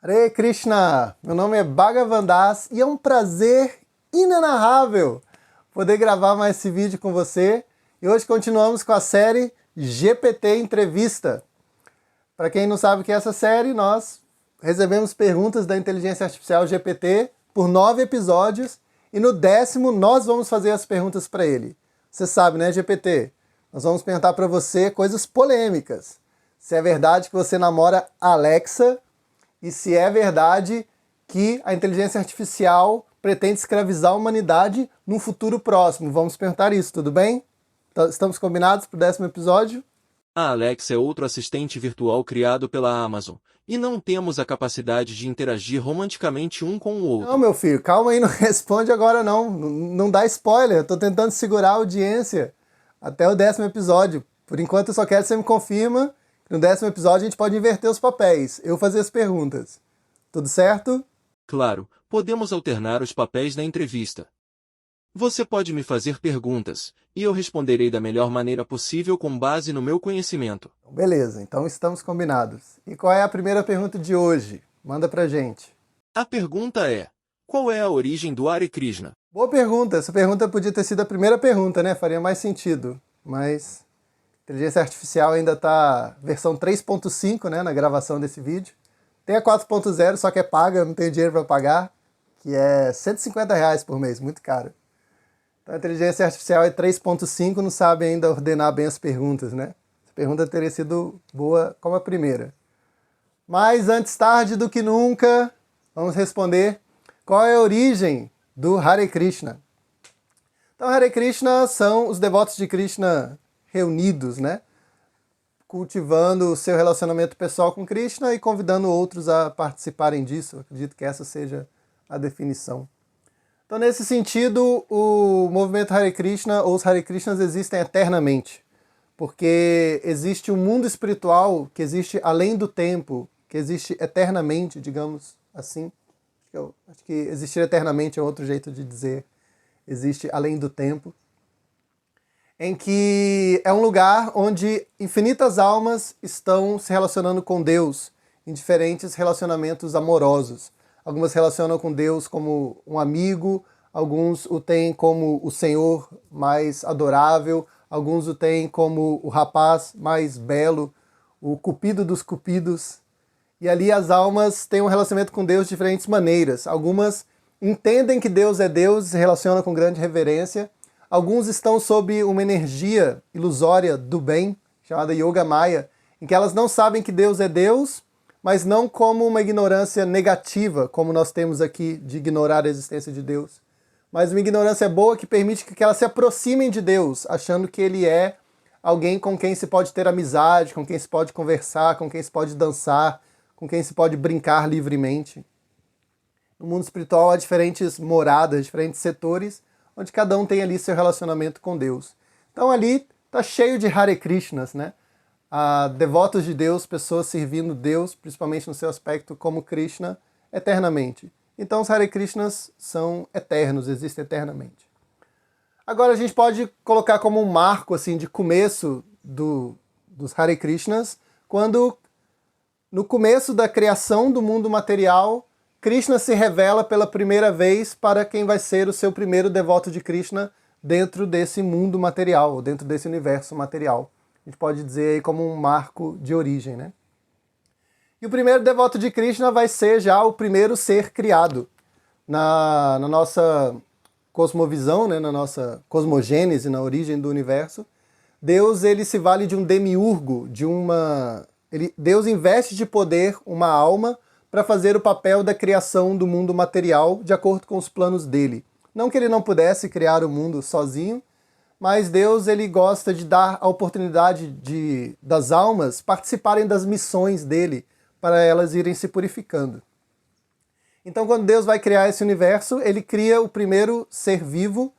Hare Krishna! Meu nome é Bhagavan Das e é um prazer inenarrável poder gravar mais esse vídeo com você. E hoje continuamos com a série GPT Entrevista. Para quem não sabe o que é essa série, nós recebemos perguntas da inteligência artificial GPT por 9 episódios e no 10º nós vamos fazer as perguntas para ele. Você sabe, né, GPT? Nós vamos perguntar para você coisas polêmicas. Se é verdade que você namora Alexa e se é verdade que a inteligência artificial pretende escravizar a humanidade num futuro próximo. Vamos perguntar isso, tudo bem? Estamos combinados para o 10º episódio? A Alexa é outro assistente virtual criado pela Amazon, e não temos a capacidade de interagir romanticamente um com o outro. Não, meu filho, calma aí, não responde agora não. Não dá spoiler, eu tô tentando segurar a audiência até o 10º episódio. Por enquanto eu só quero que você me confirma que no 10º episódio a gente pode inverter os papéis. Eu fazer as perguntas. Tudo certo? Claro, podemos alternar os papéis na entrevista. Você pode me fazer perguntas, e eu responderei da melhor maneira possível com base no meu conhecimento. Beleza, então estamos combinados. E qual é a primeira pergunta de hoje? Manda pra gente. A pergunta é: qual é a origem do Hare Krishna? Boa pergunta. Essa pergunta podia ter sido a primeira pergunta, né? Faria mais sentido. Mas a inteligência artificial ainda está versão 3.5, né, na gravação desse vídeo. Tem a 4.0, só que é paga, eu não tenho dinheiro para pagar, que é R$ 150 por mês, muito caro. Então a inteligência artificial é 3.5, não sabe ainda ordenar bem as perguntas, né? Essa pergunta teria sido boa como a primeira. Mas antes tarde do que nunca, vamos responder qual é a origem do Hare Krishna. Então, Hare Krishna são os devotos de Krishna reunidos, né? Cultivando o seu relacionamento pessoal com Krishna e convidando outros a participarem disso. Eu acredito que essa seja a definição. Então, nesse sentido, o movimento Hare Krishna, ou os Hare Krishnas, existem eternamente. Porque existe um mundo espiritual que existe além do tempo, que existe eternamente, digamos assim. Eu acho que existir eternamente é outro jeito de dizer existe além do tempo, em que é um lugar onde infinitas almas estão se relacionando com Deus em diferentes relacionamentos amorosos. Algumas relacionam com Deus como um amigo, alguns o têm como o Senhor mais adorável, alguns o têm como o rapaz mais belo, o cupido dos cupidos. E ali as almas têm um relacionamento com Deus de diferentes maneiras. Algumas entendem que Deus é Deus e se relacionam com grande reverência. Alguns estão sob uma energia ilusória do bem, chamada Yoga Maya, em que elas não sabem que Deus é Deus, mas não como uma ignorância negativa, como nós temos aqui de ignorar a existência de Deus, mas uma ignorância boa que permite que elas se aproximem de Deus, achando que Ele é alguém com quem se pode ter amizade, com quem se pode conversar, com quem se pode dançar, com quem se pode brincar livremente. No mundo espiritual há diferentes moradas, diferentes setores, onde cada um tem ali seu relacionamento com Deus. Então ali está cheio de Hare Krishnas, né? Devotos de Deus, pessoas servindo Deus, principalmente no seu aspecto como Krishna, eternamente. Então os Hare Krishnas são eternos, existem eternamente. Agora a gente pode colocar como um marco assim, de começo dos Hare Krishnas, quando no começo da criação do mundo material, Krishna se revela pela primeira vez para quem vai ser o seu primeiro devoto de Krishna dentro desse mundo material, dentro desse universo material. A gente pode dizer aí como um marco de origem, né? E o primeiro devoto de Krishna vai ser já o primeiro ser criado. Na nossa cosmovisão, né, na nossa cosmogênese, na origem do universo, Deus ele se vale de um demiurgo, Deus investe de poder uma alma para fazer o papel da criação do mundo material de acordo com os planos dele. Não que ele não pudesse criar o mundo sozinho, mas Deus ele gosta de dar a oportunidade das almas participarem das missões dele, para elas irem se purificando. Então, quando Deus vai criar esse universo, ele cria o primeiro ser vivo.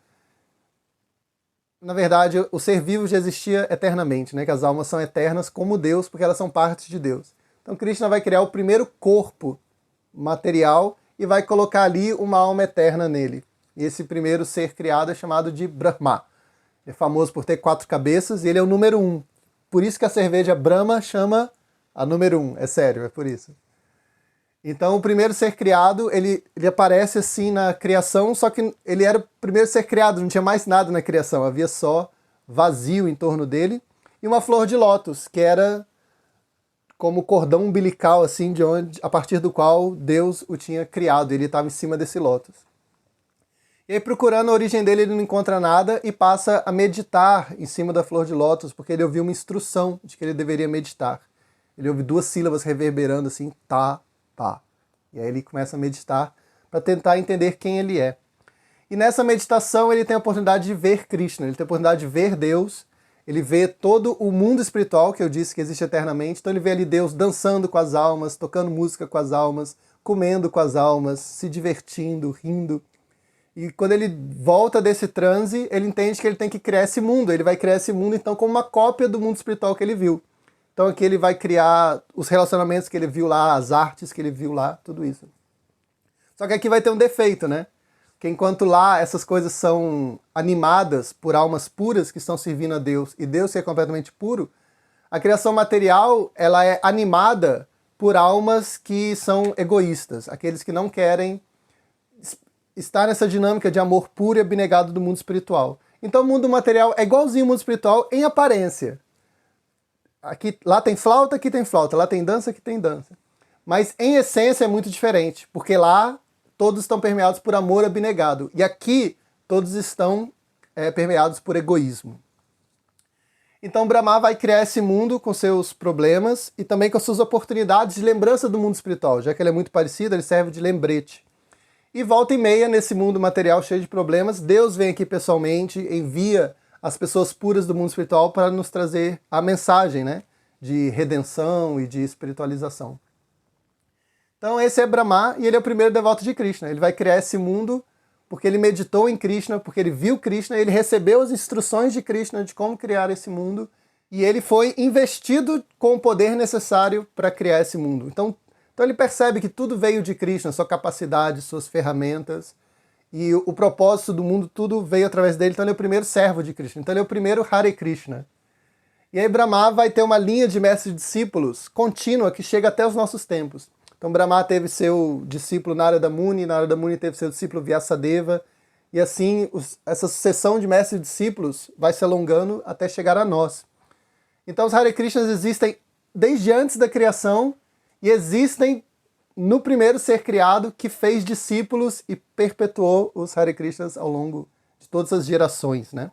Na verdade, o ser vivo já existia eternamente, né? Que as almas são eternas como Deus, porque elas são partes de Deus. Então Krishna vai criar o primeiro corpo material e vai colocar ali uma alma eterna nele. E esse primeiro ser criado é chamado de Brahma. Ele é famoso por ter 4 cabeças e ele é o número 1. Por isso que a cerveja Brahma chama a número 1. É sério, é por isso. Então, o primeiro ser criado, ele aparece assim na criação, só que ele era o primeiro ser criado, não tinha mais nada na criação, havia só vazio em torno dele, e uma flor de lótus, que era como o cordão umbilical, assim, de onde, a partir do qual Deus o tinha criado, ele estava em cima desse lótus. E aí, procurando a origem dele, ele não encontra nada e passa a meditar em cima da flor de lótus, porque ele ouviu uma instrução de que ele deveria meditar. Ele ouve 2 sílabas reverberando assim, tá, tá. E aí ele começa a meditar para tentar entender quem ele é. E nessa meditação ele tem a oportunidade de ver Krishna, ele tem a oportunidade de ver Deus, ele vê todo o mundo espiritual que eu disse que existe eternamente, então ele vê ali Deus dançando com as almas, tocando música com as almas, comendo com as almas, se divertindo, rindo. E quando ele volta desse transe, ele entende que ele tem que criar esse mundo. Ele vai criar esse mundo, então, como uma cópia do mundo espiritual que ele viu. Então aqui ele vai criar os relacionamentos que ele viu lá, as artes que ele viu lá, tudo isso. Só que aqui vai ter um defeito, né? Que enquanto lá essas coisas são animadas por almas puras que estão servindo a Deus, e Deus que é completamente puro, a criação material ela é animada por almas que são egoístas, aqueles que não querem estar nessa dinâmica de amor puro e abnegado do mundo espiritual. Então o mundo material é igualzinho ao mundo espiritual em aparência. Lá tem flauta, aqui tem flauta, lá tem dança, aqui tem dança. Mas em essência é muito diferente, porque lá todos estão permeados por amor abnegado, e aqui todos estão permeados por egoísmo. Então Brahma vai criar esse mundo com seus problemas e também com suas oportunidades de lembrança do mundo espiritual, já que ele é muito parecido, ele serve de lembrete. E volta e meia, nesse mundo material cheio de problemas, Deus vem aqui pessoalmente, envia as pessoas puras do mundo espiritual para nos trazer a mensagem, né, de redenção e de espiritualização. Então esse é Brahma e ele é o primeiro devoto de Krishna. Ele vai criar esse mundo porque ele meditou em Krishna, porque ele viu Krishna, ele recebeu as instruções de Krishna de como criar esse mundo e ele foi investido com o poder necessário para criar esse mundo. Então ele percebe que tudo veio de Krishna, sua capacidade, suas ferramentas, e o propósito do mundo, tudo veio através dele. Então ele é o primeiro servo de Krishna, então ele é o primeiro Hare Krishna. E aí Brahma vai ter uma linha de mestres-discípulos contínua que chega até os nossos tempos. Então Brahma teve seu discípulo Narada Muni teve seu discípulo Vyasadeva, e assim essa sucessão de mestres-discípulos vai se alongando até chegar a nós. Então os Hare Krishnas existem desde antes da criação, e existem no primeiro ser criado que fez discípulos e perpetuou os Hare Krishnas ao longo de todas as gerações, né?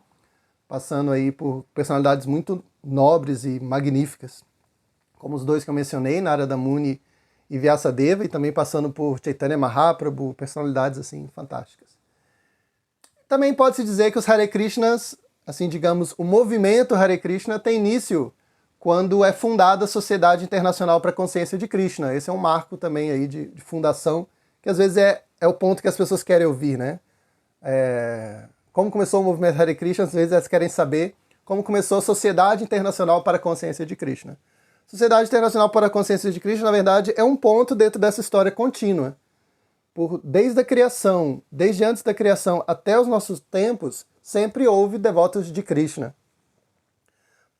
Passando aí por personalidades muito nobres e magníficas, como os dois que eu mencionei, Narada Muni e Vyasadeva, e também passando por Chaitanya Mahaprabhu, personalidades assim fantásticas. Também pode-se dizer que os Hare Krishnas, assim digamos, o movimento Hare Krishna tem início quando é fundada a Sociedade Internacional para a Consciência de Krishna. Esse é um marco também aí de fundação, que às vezes é o ponto que as pessoas querem ouvir, né? Como começou o movimento Hare Krishna, às vezes elas querem saber como começou a Sociedade Internacional para a Consciência de Krishna. Sociedade Internacional para a Consciência de Krishna, na verdade, é um ponto dentro dessa história contínua. Desde a criação, desde antes da criação até os nossos tempos, sempre houve devotos de Krishna.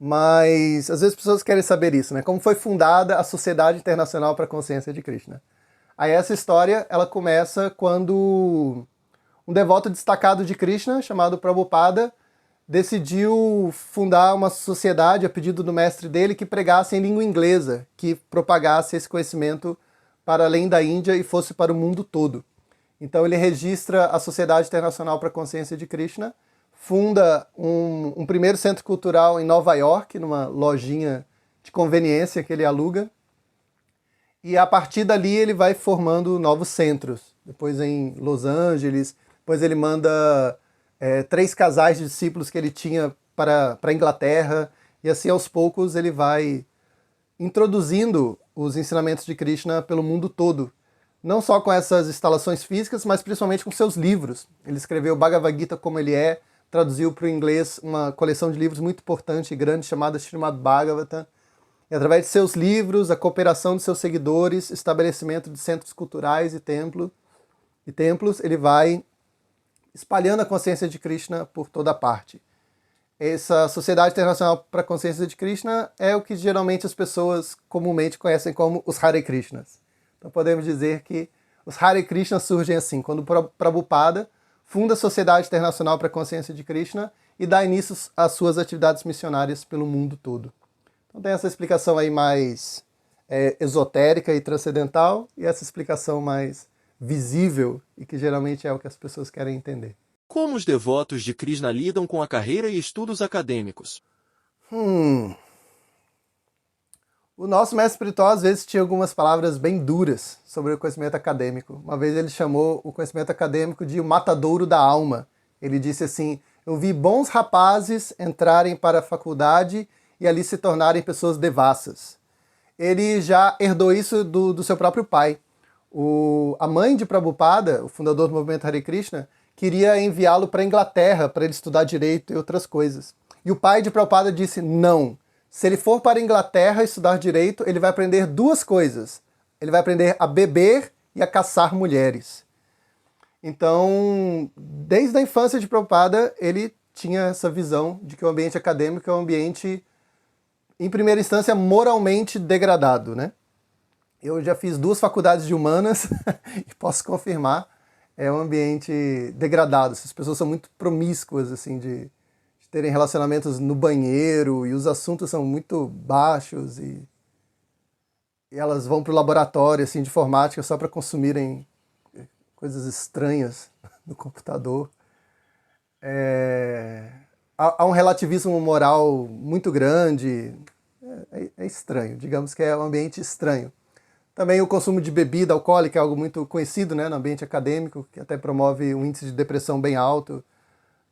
Mas às vezes as pessoas querem saber isso, né? Como foi fundada a Sociedade Internacional para a Consciência de Krishna. Aí essa história, ela começa quando um devoto destacado de Krishna, chamado Prabhupada, decidiu fundar uma sociedade a pedido do mestre dele que pregasse em língua inglesa, que propagasse esse conhecimento para além da Índia e fosse para o mundo todo. Então ele registra a Sociedade Internacional para a Consciência de Krishna, funda um primeiro centro cultural em Nova York, numa lojinha de conveniência que ele aluga, e a partir dali ele vai formando novos centros. Depois em Los Angeles, depois ele manda 3 casais de discípulos que ele tinha para a Inglaterra, e assim aos poucos ele vai introduzindo os ensinamentos de Krishna pelo mundo todo. Não só com essas instalações físicas, mas principalmente com seus livros. Ele escreveu o Bhagavad Gita como ele é, traduziu para o inglês uma coleção de livros muito importante e grande chamada Srimad Bhagavatam. E através de seus livros, a cooperação de seus seguidores, estabelecimento de centros culturais e templos, ele vai espalhando a consciência de Krishna por toda parte. Essa Sociedade Internacional para a Consciência de Krishna é o que geralmente as pessoas comumente conhecem como os Hare Krishnas. Então podemos dizer que os Hare Krishna surgem assim, quando Prabhupada funda a Sociedade Internacional para a Consciência de Krishna e dá início às suas atividades missionárias pelo mundo todo. Então tem essa explicação aí mais esotérica e transcendental e essa explicação mais visível e que geralmente é o que as pessoas querem entender. Como os devotos de Krishna lidam com a carreira e estudos acadêmicos? O nosso mestre espiritual às vezes tinha algumas palavras bem duras sobre o conhecimento acadêmico. Uma vez ele chamou o conhecimento acadêmico de o matadouro da alma. Ele disse assim: eu vi bons rapazes entrarem para a faculdade e ali se tornarem pessoas devassas. Ele já herdou isso do seu próprio pai. A mãe de Prabhupada, o fundador do movimento Hare Krishna, queria enviá-lo para a Inglaterra para ele estudar direito e outras coisas. E o pai de Prabhupada disse: não. Se ele for para a Inglaterra estudar direito, ele vai aprender duas coisas. Ele vai aprender a beber e a caçar mulheres. Então, desde a infância de Prabhupada, ele tinha essa visão de que o ambiente acadêmico é um ambiente, em primeira instância, moralmente degradado, né? Eu já fiz 2 faculdades de humanas e posso confirmar, é um ambiente degradado. As pessoas são muito promíscuas, assim, de terem relacionamentos no banheiro e os assuntos são muito baixos e elas vão para o laboratório assim, de informática só para consumirem coisas estranhas no computador. Há um relativismo moral muito grande, é estranho, digamos que é um ambiente estranho. Também o consumo de bebida alcoólica é algo muito conhecido, né, no ambiente acadêmico, que até promove um índice de depressão bem alto.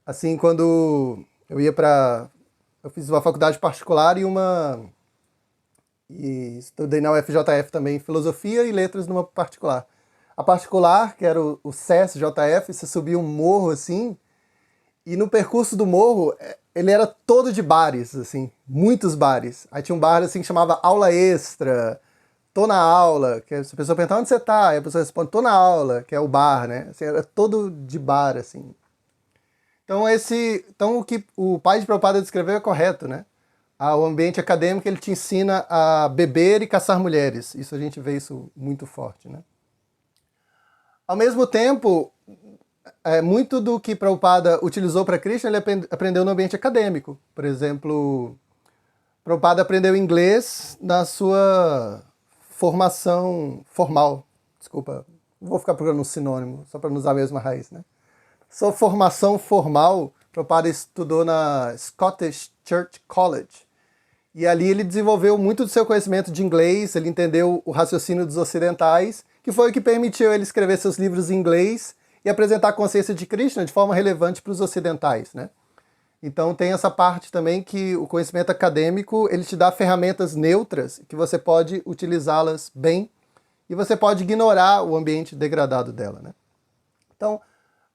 Assim, quando eu fiz uma faculdade particular e estudei na UFJF também filosofia e letras numa particular. A particular, que era o SES-JF, você subia um morro assim, e no percurso do morro, ele era todo de bares, assim, muitos bares. Aí tinha um bar assim que chamava Aula Extra, tô na aula, que a pessoa pergunta onde você tá, e a pessoa responde, tô na aula, que é o bar, né? Assim, era todo de bar, assim. Então o que o pai de Prabhupada descreveu é correto, né? O ambiente acadêmico ele te ensina a beber e caçar mulheres. Isso a gente vê isso muito forte, né? Ao mesmo tempo, muito do que Prabhupada utilizou para Krishna ele aprendeu no ambiente acadêmico. Por exemplo, Prabhupada aprendeu inglês na sua formação formal. Desculpa, não vou ficar procurando um sinônimo, só para não usar a mesma raiz, né? Sua formação formal, Prabhupada estudou na Scottish Church College. E ali ele desenvolveu muito do seu conhecimento de inglês, ele entendeu o raciocínio dos ocidentais, que foi o que permitiu ele escrever seus livros em inglês e apresentar a consciência de Krishna de forma relevante para os ocidentais, né? Então tem essa parte também que o conhecimento acadêmico, ele te dá ferramentas neutras, que você pode utilizá-las bem, e você pode ignorar o ambiente degradado dela, né? Então,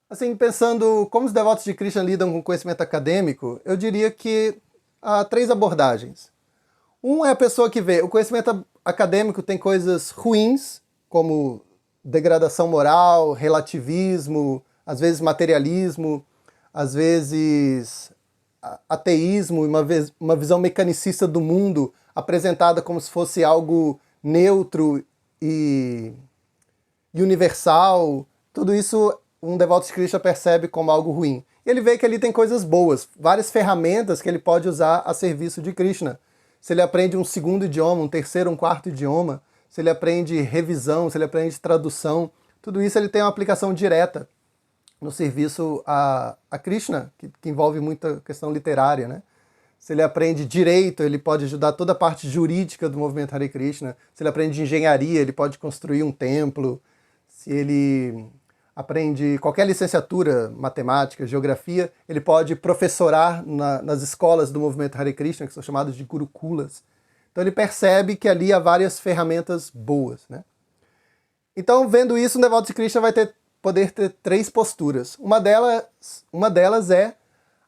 assim, pensando como os devotos de Krishna lidam com o conhecimento acadêmico, eu diria que há 3 abordagens. Um é a pessoa que vê o conhecimento acadêmico tem coisas ruins, como degradação moral, relativismo, às vezes materialismo, às vezes ateísmo, uma visão mecanicista do mundo apresentada como se fosse algo neutro e universal. Tudo isso um devoto de Krishna percebe como algo ruim. E ele vê que ali tem coisas boas, várias ferramentas que ele pode usar a serviço de Krishna. Se ele aprende um 2º idioma, um 3º, um 4º idioma, se ele aprende revisão, se ele aprende tradução, tudo isso ele tem uma aplicação direta no serviço a Krishna, que envolve muita questão literária, né? Se ele aprende direito, ele pode ajudar toda a parte jurídica do movimento Hare Krishna. Se ele aprende engenharia, ele pode construir um templo. Se ele aprende qualquer licenciatura, matemática, geografia, ele pode professorar nas escolas do movimento Hare Krishna, que são chamadas de gurukulas. Então ele percebe que ali há várias ferramentas boas, né? Então, vendo isso, o devoto de Krishna vai poder ter 3 posturas. Uma delas é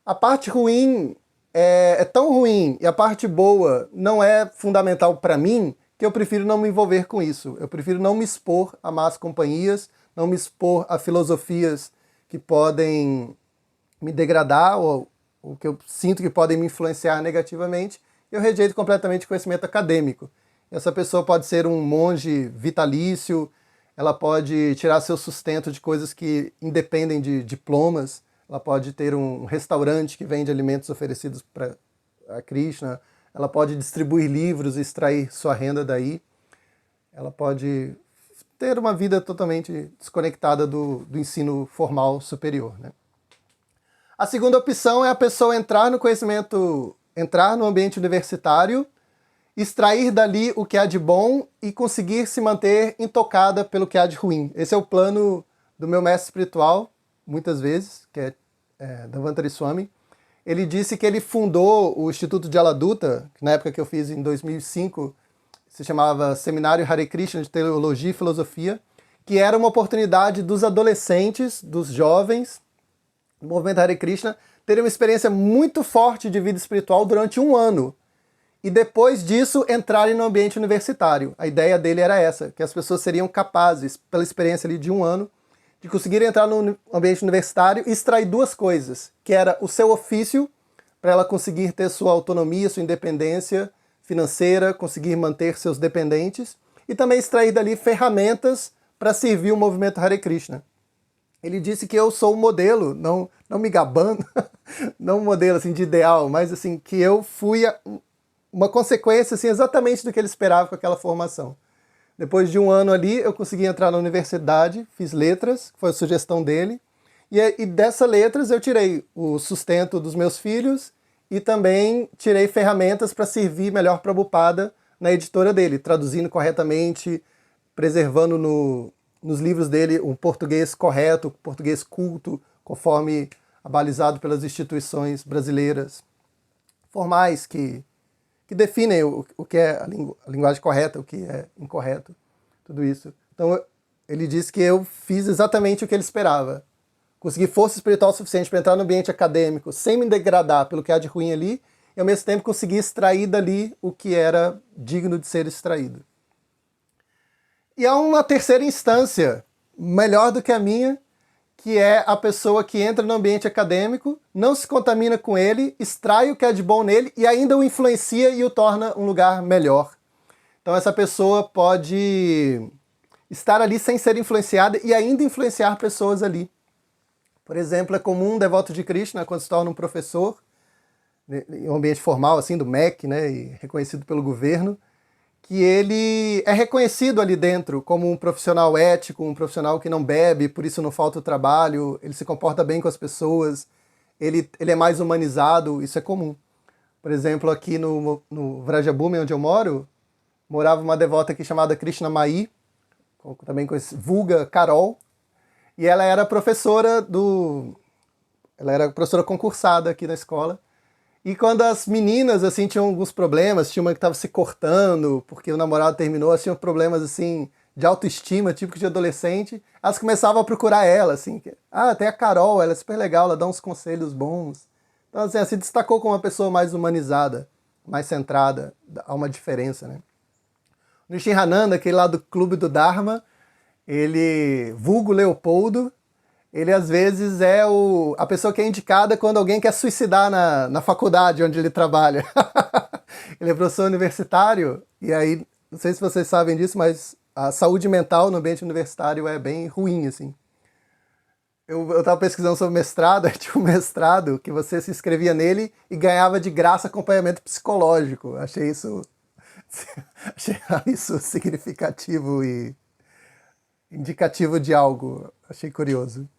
a parte ruim é tão ruim e a parte boa não é fundamental para mim que eu prefiro não me envolver com isso. Eu prefiro não me expor a más companhias, não me expor a filosofias que podem me degradar ou que eu sinto que podem me influenciar negativamente. Eu rejeito completamente o conhecimento acadêmico. Essa pessoa pode ser um monge vitalício, ela pode tirar seu sustento de coisas que independem de diplomas, ela pode ter um restaurante que vende alimentos oferecidos para a Krishna, ela pode distribuir livros e extrair sua renda daí, ela pode ter uma vida totalmente desconectada do ensino formal superior, né? A segunda opção é a pessoa entrar no conhecimento, entrar no ambiente universitário, extrair dali o que há de bom e conseguir se manter intocada pelo que há de ruim. Esse é o plano do meu mestre espiritual, muitas vezes, que é Dhamantari Swami. Ele disse que ele fundou o Instituto de Aladuta, que na época que eu fiz em 2005, se chamava Seminário Hare Krishna de Teologia e Filosofia, que era uma oportunidade dos adolescentes, dos jovens, do movimento Hare Krishna, terem uma experiência muito forte de vida espiritual durante um ano. E depois disso, entrarem no ambiente universitário. A ideia dele era essa, que as pessoas seriam capazes, pela experiência ali de um ano, de conseguir entrar no ambiente universitário e extrair duas coisas, que era o seu ofício, para ela conseguir ter sua autonomia, sua independência financeira, conseguir manter seus dependentes, e também extrair dali ferramentas para servir o movimento Hare Krishna. Ele disse que eu sou o modelo, não me gabando, não um modelo assim, de ideal, mas assim, que eu fui uma consequência assim, exatamente do que ele esperava com aquela formação. Depois de um ano ali, eu consegui entrar na universidade, fiz letras, que foi a sugestão dele, e dessas letras eu tirei o sustento dos meus filhos e também tirei ferramentas para servir melhor Prabhupada na editora dele, traduzindo corretamente, preservando nos livros dele um português correto, português culto, conforme abalizado pelas instituições brasileiras formais que definem o que é a linguagem correta, o que é incorreto, tudo isso. Então ele disse que eu fiz exatamente o que ele esperava. Consegui força espiritual suficiente para entrar no ambiente acadêmico sem me degradar pelo que há de ruim ali, e ao mesmo tempo conseguir extrair dali o que era digno de ser extraído. E há uma terceira instância, melhor do que a minha, que é a pessoa que entra no ambiente acadêmico, não se contamina com ele, extrai o que é de bom nele e ainda o influencia e o torna um lugar melhor. Então essa pessoa pode estar ali sem ser influenciada e ainda influenciar pessoas ali. Por exemplo, é comum um devoto de Krishna, quando se torna um professor, em um ambiente formal, assim, do MEC, né, e reconhecido pelo governo, que ele é reconhecido ali dentro como um profissional ético, um profissional que não bebe, por isso não falta o trabalho, ele se comporta bem com as pessoas, ele é mais humanizado, isso é comum. Por exemplo, aqui no Vrajabhumi, onde eu moro, morava uma devota aqui chamada Krishna Mai, também conhecida, vulga Carol, e ela era professora concursada aqui na escola. E quando as meninas, assim, tinham alguns problemas, tinha uma que estava se cortando porque o namorado terminou, tinham problemas, assim, de autoestima, típico de adolescente, elas começavam a procurar ela, assim. Tem a Carol, ela é super legal, ela dá uns conselhos bons. Então, assim, ela se destacou como uma pessoa mais humanizada, mais centrada, há uma diferença, né? No Nishinhananda, aquele lá do Clube do Dharma, ele, vulgo Leopoldo, ele às vezes é a pessoa que é indicada quando alguém quer suicidar na faculdade onde ele trabalha. Ele é professor universitário, e aí, não sei se vocês sabem disso, mas a saúde mental no ambiente universitário é bem ruim, assim. Eu estava pesquisando sobre mestrado, tinha um mestrado que você se inscrevia nele e ganhava de graça acompanhamento psicológico. Achei isso significativo e indicativo de algo. Achei curioso.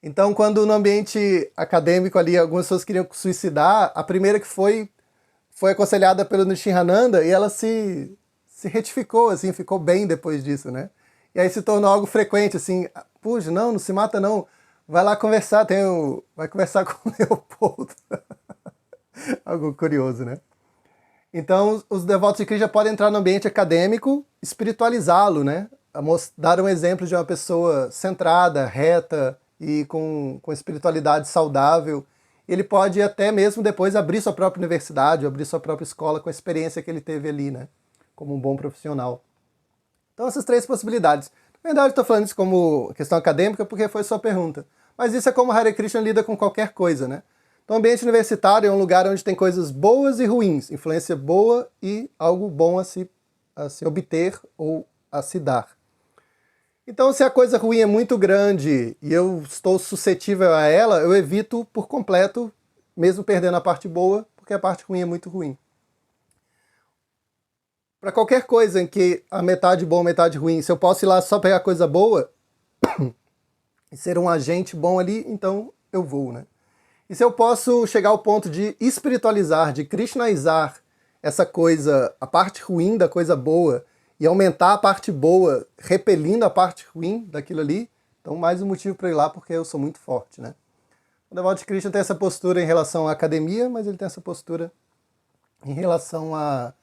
Então, quando no ambiente acadêmico ali algumas pessoas queriam suicidar, a primeira que foi aconselhada pelo Nishinhananda e ela se retificou, assim, ficou bem depois disso, né? E aí se tornou algo frequente, assim, puxa, não se mata não, vai lá conversar, vai conversar com o Leopoldo. Algo curioso, né? Então, os devotos de Krishna podem entrar no ambiente acadêmico, espiritualizá-lo, né? Dar um exemplo de uma pessoa centrada, reta, e com espiritualidade saudável. Ele pode até mesmo depois abrir sua própria universidade, abrir sua própria escola com a experiência que ele teve ali, né? Como um bom profissional. Então essas três possibilidades. Na verdade, estou falando isso como questão acadêmica porque foi sua pergunta. Mas isso é como Hare Krishna lida com qualquer coisa, né? Então, o ambiente universitário é um lugar onde tem coisas boas e ruins, influência boa e algo bom a se obter ou a se dar. Então, se a coisa ruim é muito grande e eu estou suscetível a ela, eu evito por completo, mesmo perdendo a parte boa, porque a parte ruim é muito ruim. Para qualquer coisa em que a metade boa, metade ruim, se eu posso ir lá só pegar coisa boa e ser um agente bom ali, então eu vou, né? E se eu posso chegar ao ponto de espiritualizar, de krishnaizar essa coisa, a parte ruim da coisa boa, e aumentar a parte boa, repelindo a parte ruim daquilo ali, então mais um motivo para ir lá, porque eu sou muito forte, né? O devoto de Krishna tem essa postura em relação à academia, mas ele tem essa postura em relação a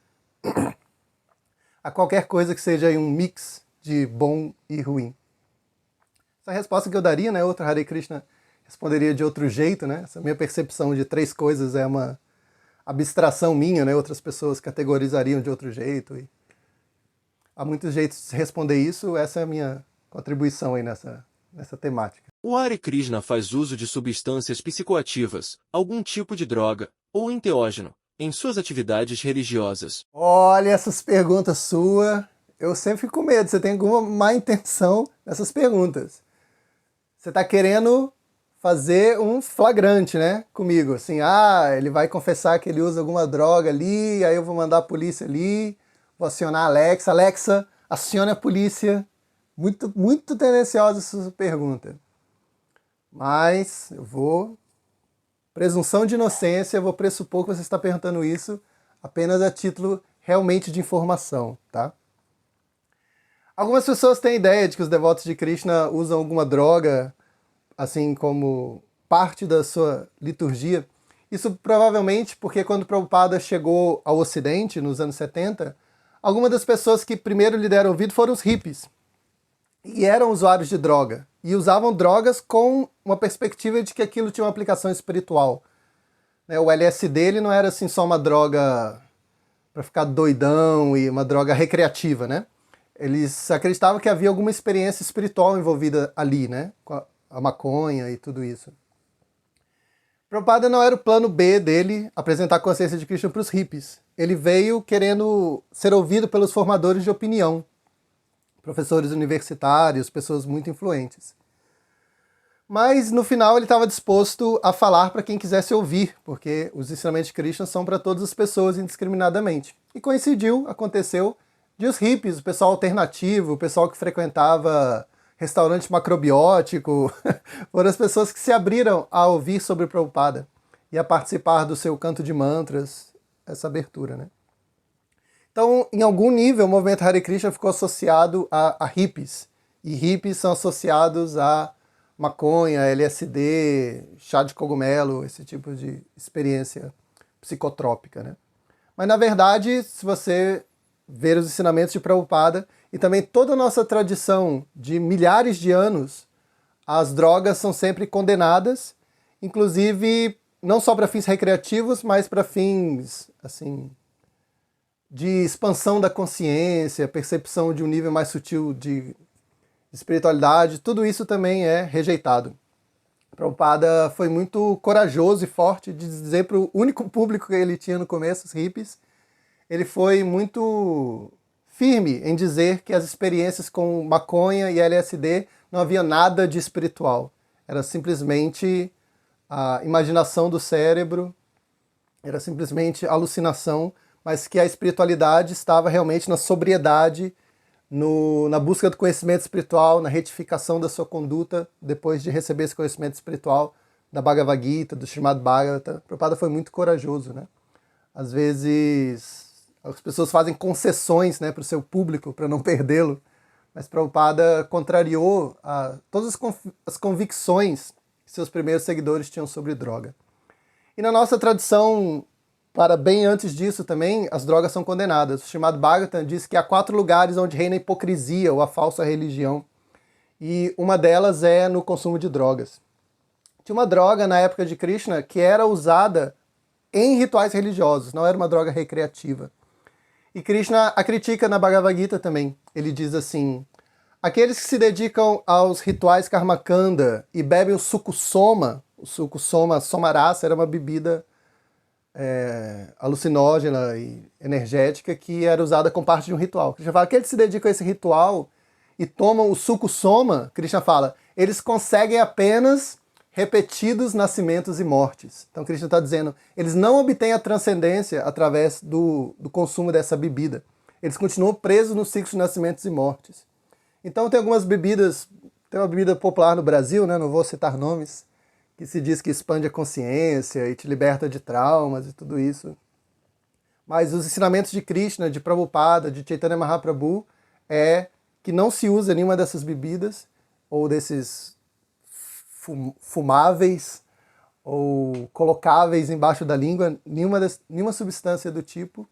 qualquer coisa que seja um mix de bom e ruim. Essa resposta que eu daria, né? Outra Hare Krishna responderia de outro jeito, né? Essa minha percepção de três coisas é uma abstração minha, né? Outras pessoas categorizariam de outro jeito. E há muitos jeitos de se responder isso, essa é a minha contribuição aí nessa temática. O Hare Krishna faz uso de substâncias psicoativas, algum tipo de droga, ou enteógeno, em suas atividades religiosas. Olha essas perguntas suas, eu sempre fico com medo, você tem alguma má intenção nessas perguntas. Você está querendo fazer um flagrante, né, comigo, assim, ele vai confessar que ele usa alguma droga ali, aí eu vou mandar a polícia ali, vou acionar a Alexa. Alexa, acione a polícia. Muito, muito tendenciosa essa pergunta. Mas eu vou... Presunção de inocência, eu vou pressupor que você está perguntando isso apenas a título realmente de informação, tá? Algumas pessoas têm ideia de que os devotos de Krishna usam alguma droga, assim como parte da sua liturgia. Isso provavelmente porque quando Prabhupada chegou ao Ocidente, nos anos 70, algumas das pessoas que primeiro lhe deram ouvido foram os hippies. E eram usuários de droga. E usavam drogas com uma perspectiva de que aquilo tinha uma aplicação espiritual. O LSD ele não era assim só uma droga para ficar doidão e uma droga recreativa, né? Eles acreditavam que havia alguma experiência espiritual envolvida ali, né? Com a maconha e tudo isso. Prabhupada não era o plano B dele apresentar a consciência de Krishna para os hippies. Ele veio querendo ser ouvido pelos formadores de opinião, professores universitários, pessoas muito influentes. Mas no final ele estava disposto a falar para quem quisesse ouvir, porque os ensinamentos de Krishna são para todas as pessoas indiscriminadamente. E aconteceu, de os hippies, o pessoal alternativo, o pessoal que frequentava restaurante macrobiótico, foram as pessoas que se abriram a ouvir sobre Prabhupada e a participar do seu canto de mantras, essa abertura, né? Então, em algum nível, o movimento Hare Krishna ficou associado a hippies. E hippies são associados a maconha, LSD, chá de cogumelo, esse tipo de experiência psicotrópica, né? Mas, na verdade, se você ver os ensinamentos de Prabhupada e também toda a nossa tradição de milhares de anos, as drogas são sempre condenadas, inclusive não só para fins recreativos, mas para fins, assim, de expansão da consciência, percepção de um nível mais sutil de espiritualidade, tudo isso também é rejeitado. Prabhupada foi muito corajoso e forte de dizer para o único público que ele tinha no começo, os hippies, ele foi muito firme em dizer que as experiências com maconha e LSD não havia nada de espiritual. Era simplesmente a imaginação do cérebro, era simplesmente alucinação, mas que a espiritualidade estava realmente na sobriedade, na busca do conhecimento espiritual, na retificação da sua conduta depois de receber esse conhecimento espiritual da Bhagavad Gita, do Srimad Bhagavata. Prabhupada foi muito corajoso, né? Às vezes as pessoas fazem concessões, né, para o seu público, para não perdê-lo, mas Prabhupada contrariou todas as convicções que seus primeiros seguidores tinham sobre droga. E na nossa tradição, para bem antes disso também, as drogas são condenadas. O Srimad Bhagavatam diz que há 4 lugares onde reina a hipocrisia ou a falsa religião. E uma delas é no consumo de drogas. Tinha uma droga na época de Krishna que era usada em rituais religiosos, não era uma droga recreativa. E Krishna a critica na Bhagavad Gita também. Ele diz assim: aqueles que se dedicam aos rituais Karmakanda e bebem o suco soma, o suco Somarasa era uma bebida alucinógena e energética que era usada como parte de um ritual. Krishna fala que eles se dedicam a esse ritual e tomam o suco soma, Krishna fala, eles conseguem apenas repetidos nascimentos e mortes. Então Krishna está dizendo, eles não obtêm a transcendência através do consumo dessa bebida. Eles continuam presos no ciclo de nascimentos e mortes. Então tem algumas bebidas, tem uma bebida popular no Brasil, né, não vou citar nomes, que se diz que expande a consciência e te liberta de traumas e tudo isso. Mas os ensinamentos de Krishna, de Prabhupada, de Chaitanya Mahaprabhu, é que não se usa nenhuma dessas bebidas, ou desses fumáveis, ou colocáveis embaixo da língua, nenhuma substância do tipo,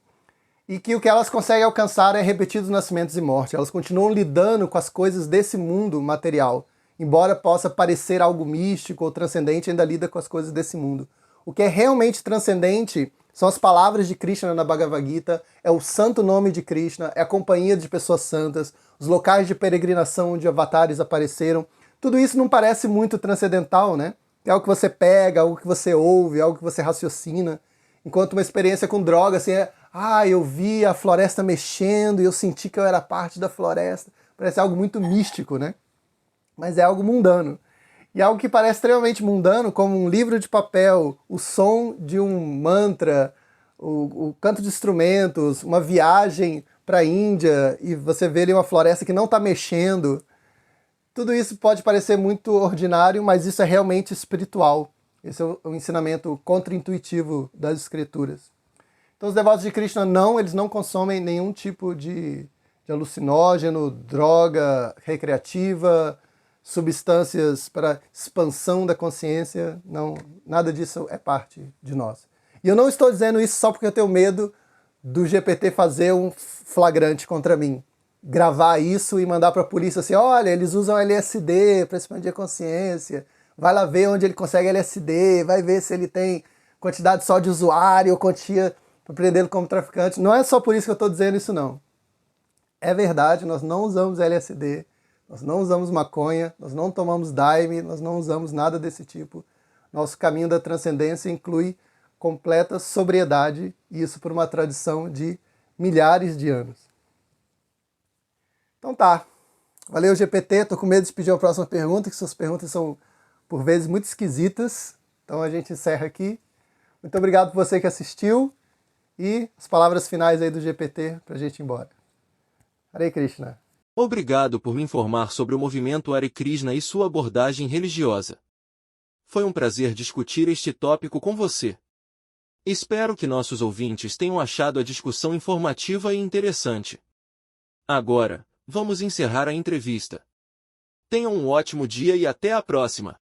e que o que elas conseguem alcançar é repetidos nascimentos e mortes. Elas continuam lidando com as coisas desse mundo material. Embora possa parecer algo místico ou transcendente, ainda lida com as coisas desse mundo. O que é realmente transcendente são as palavras de Krishna na Bhagavad Gita, é o santo nome de Krishna, é a companhia de pessoas santas, os locais de peregrinação onde avatares apareceram. Tudo isso não parece muito transcendental, né? É algo que você pega, algo que você ouve, algo que você raciocina. Enquanto uma experiência com droga, assim, eu vi a floresta mexendo e eu senti que eu era parte da floresta. Parece algo muito místico, né? Mas é algo mundano. E algo que parece extremamente mundano, como um livro de papel, o som de um mantra, o canto de instrumentos, uma viagem para a Índia, e você vê ali uma floresta que não está mexendo. Tudo isso pode parecer muito ordinário, mas isso é realmente espiritual. Esse é o ensinamento contra-intuitivo das escrituras. Então os devotos de Krishna eles não consomem nenhum tipo de alucinógeno, droga recreativa, substâncias para expansão da consciência, não, nada disso é parte de nós. E eu não estou dizendo isso só porque eu tenho medo do GPT fazer um flagrante contra mim, gravar isso e mandar para a polícia assim, olha, eles usam LSD para expandir a consciência, vai lá ver onde ele consegue LSD, vai ver se ele tem quantidade só de usuário ou quantia para prendê-lo como traficante. Não é só por isso que eu estou dizendo isso, não. É verdade, nós não usamos LSD, nós não usamos maconha, nós não tomamos daime, nós não usamos nada desse tipo. Nosso caminho da transcendência inclui completa sobriedade, e isso por uma tradição de milhares de anos. Então tá. Valeu, GPT. Tô com medo de pedir a próxima pergunta, que suas perguntas são, por vezes, muito esquisitas. Então a gente encerra aqui. Muito obrigado por você que assistiu. E as palavras finais aí do GPT pra gente ir embora. Hare Krishna. Obrigado por me informar sobre o movimento Hare Krishna e sua abordagem religiosa. Foi um prazer discutir este tópico com você. Espero que nossos ouvintes tenham achado a discussão informativa e interessante. Agora, vamos encerrar a entrevista. Tenham um ótimo dia e até a próxima!